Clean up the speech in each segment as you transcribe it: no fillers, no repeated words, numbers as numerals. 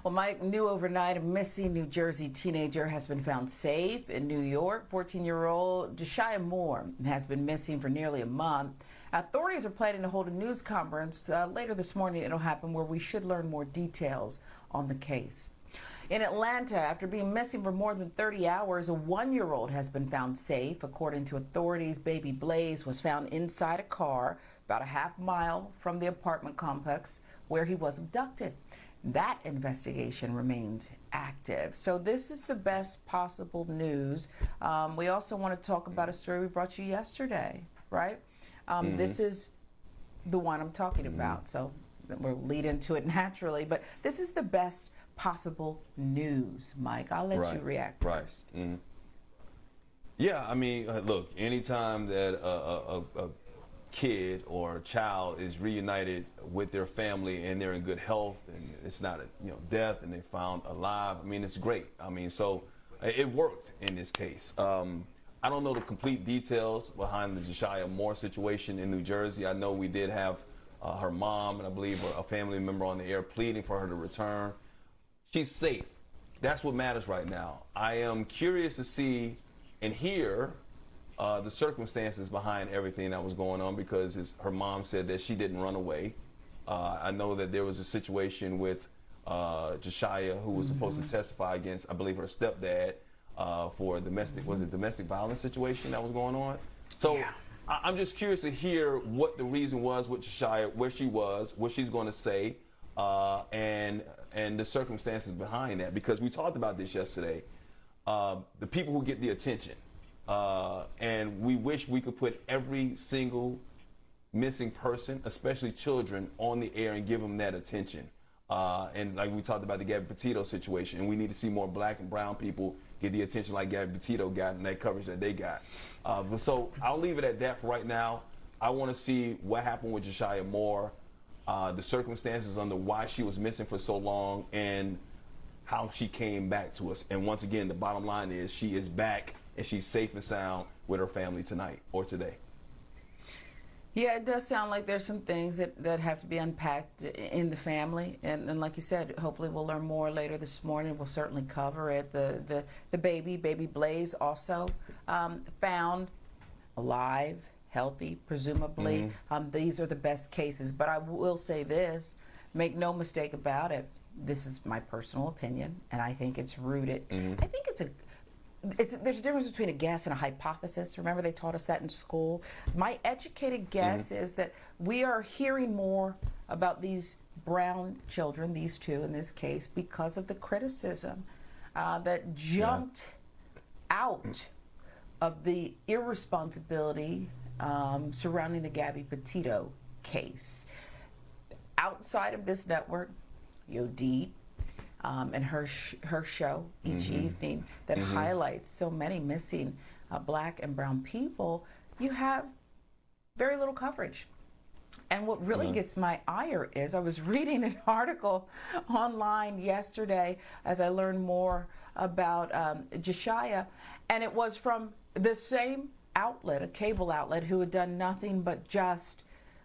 Well, Mike, new overnight, a missing New Jersey teenager has been found safe in New York. 14-year-old Josiah Moore has been missing for nearly a month. Authorities are planning to hold a news conference later this morning. It'll happen where we should learn more details on the case. In Atlanta, after being missing for more than 30 hours, a 1-year-old has been found safe. According to authorities, baby Blaze was found inside a car about a half-mile from the apartment complex where he was abducted. That investigation remains active. So this is the best possible news. We also want to talk about a story we brought you yesterday, right? This is the one I'm talking about. So we'll lead into it naturally. But this is the best possible news, Mike. I'll let you react first. Yeah, I mean, look, anytime that a kid or a child is reunited with their family and they're in good health and it's not a death and they're found alive, I mean, it's great. I mean, so it worked in this case. I don't know the complete details behind the Josiah Moore situation in New Jersey. I know we did have her mom and I believe a family member on the air pleading for her to return. She's safe. That's what matters right now. I am curious to see and hear the circumstances behind everything that was going on, because her mom said that she didn't run away. I know that there was a situation with Josiah, who was supposed to testify against, I believe, her stepdad for domestic violence situation that was going on. So I'm just curious to hear what the reason was with Josiah, where she was, what she's going to say, and the circumstances behind that, because we talked about this yesterday. The people who get the attention. And we wish we could put every single missing person, especially children, on the air and give them that attention. And like we talked about the Gabby Petito situation, and we need to see more black and brown people get the attention like Gabby Petito got and that coverage that they got. So I'll leave it at that for right now. I want to see what happened with Josiah Moore, the circumstances under why she was missing for so long, and how she came back to us. And once again, the bottom line is she is back and she's safe and sound with her family tonight or today. Yeah, it does sound like there's some things that have to be unpacked in the family. And like you said, hopefully we'll learn more later this morning. We'll certainly cover it. The baby Blaze, also found alive, healthy, presumably. These are the best cases. But I will say this, make no mistake about it, this is my personal opinion, and I think it's rooted. I think there's a difference between a guess and a hypothesis. Remember, they taught us that in school. My educated guess is that we are hearing more about these brown children, these two in this case, because of the criticism that jumped out of the irresponsibility surrounding the Gabby Petito case. Outside of this network, Yodit, and her show each evening that highlights so many missing black and brown people, you have very little coverage. And what really gets my ire is, I was reading an article online yesterday as I learned more about Josiah, and it was from the same outlet, a cable outlet, who had done nothing but just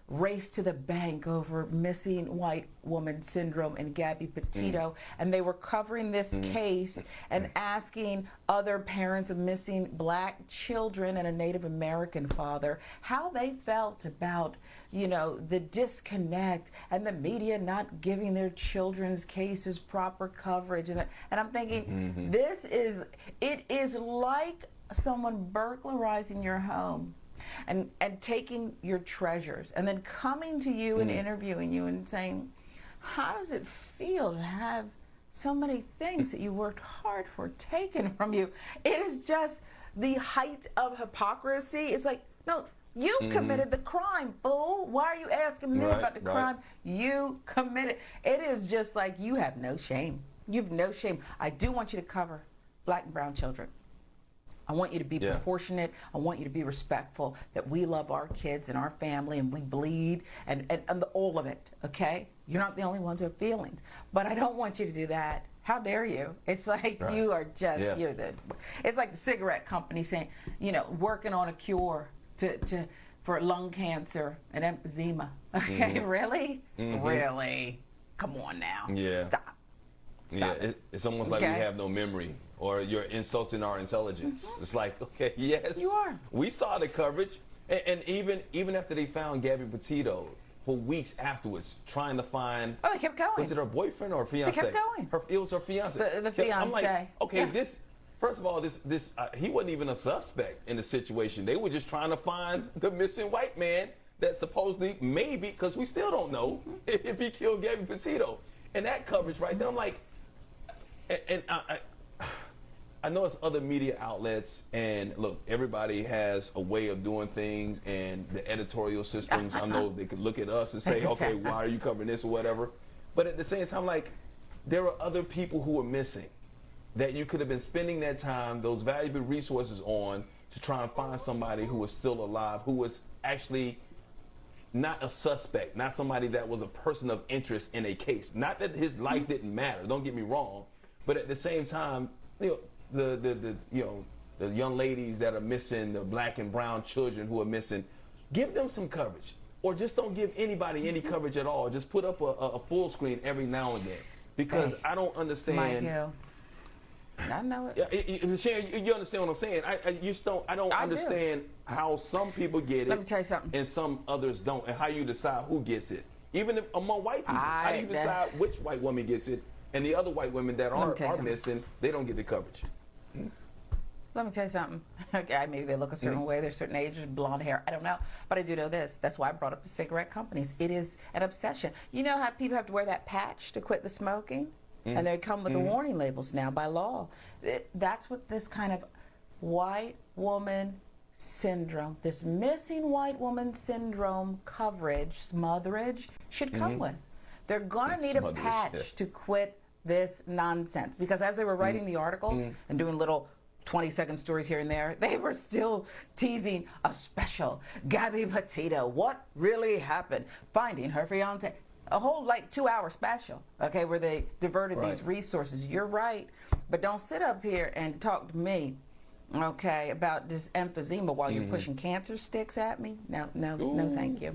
race to the bank over missing white woman syndrome and Gabby Petito. And they were covering this case and asking other parents of missing black children and a Native American father how they felt about, the disconnect and the media not giving their children's cases proper coverage. And I'm thinking, it is like someone burglarizing your home and taking your treasures and then coming to you and interviewing you and saying, how does it feel to have so many things that you worked hard for taken from you? It is just the height of hypocrisy. It's like, no, you committed the crime, fool. Why are you asking me about the crime you committed? It is just like, you have no shame. You have no shame. I do want you to cover black and brown children. I want you to be proportionate. I want you to be respectful, that we love our kids and our family and we bleed and all of it, okay? You're not the only ones who have feelings. But I don't want you to do that. How dare you? It's like you are just, it's like the cigarette company saying, working on a cure for lung cancer and emphysema. Okay, really? Really? Come on now. Stop. Stop it. It's almost like we Okay. have no memory, or you're insulting our intelligence. It's like, okay, yes, You are. we saw the coverage, and even after they found Gabby Petito, for weeks afterwards, trying to find. Oh, they kept going. Was it her boyfriend or fiance? kept going. It was her fiance. The I'm like, fiance. okay, Yeah. this. First of all, this he wasn't even a suspect in the situation. They were just trying to find the missing white man that supposedly, maybe, because we still don't know if he killed Gabby Petito. And that coverage right there, I'm like, and I know it's other media outlets, and look, everybody has a way of doing things, and the editorial systems, I know they could look at us and say, okay, why are you covering this or whatever? But at the same time, like, there are other people who are missing that you could have been spending that time, those valuable resources on, to try and find somebody who was still alive, who was actually not a suspect, not somebody that was a person of interest in a case. Not that his life didn't matter, don't get me wrong, but at the same time, you know, the young ladies that are missing, the black and brown children who are missing, give them some coverage. Or just don't give anybody any coverage at all. Just put up a full screen every now and then. Because Hey, I don't understand. Michael. I know it. Yeah, Sharon, you understand what I'm saying? I just don't. I don't I do. understand how some people get it. Let me tell you something. And some others don't, and how you decide who gets it. Even if among white people, how do you decide which white woman gets it, and the other white women that me are tell you something. missing, they don't get the coverage. Let me tell you something. Okay, maybe they look a certain way, they're certain ages, blonde hair, I don't know. But I do know this. That's why I brought up the cigarette companies. It is an obsession. You know how people have to wear that patch to quit the smoking? And they come with the warning labels now by law. That's what this kind of white woman syndrome, this missing white woman syndrome coverage, smotherage, should come with. They're going to need a Smotherage, patch yeah. to quit this nonsense. Because as they were writing the articles and doing little 20-second stories here and there, they were still teasing a special. Gabby Petito, what really happened? Finding her fiance. A whole 2-hour special, okay, where they diverted these resources. You're right, but don't sit up here and talk to me, okay, about this emphysema while you're pushing cancer sticks at me. No, thank you.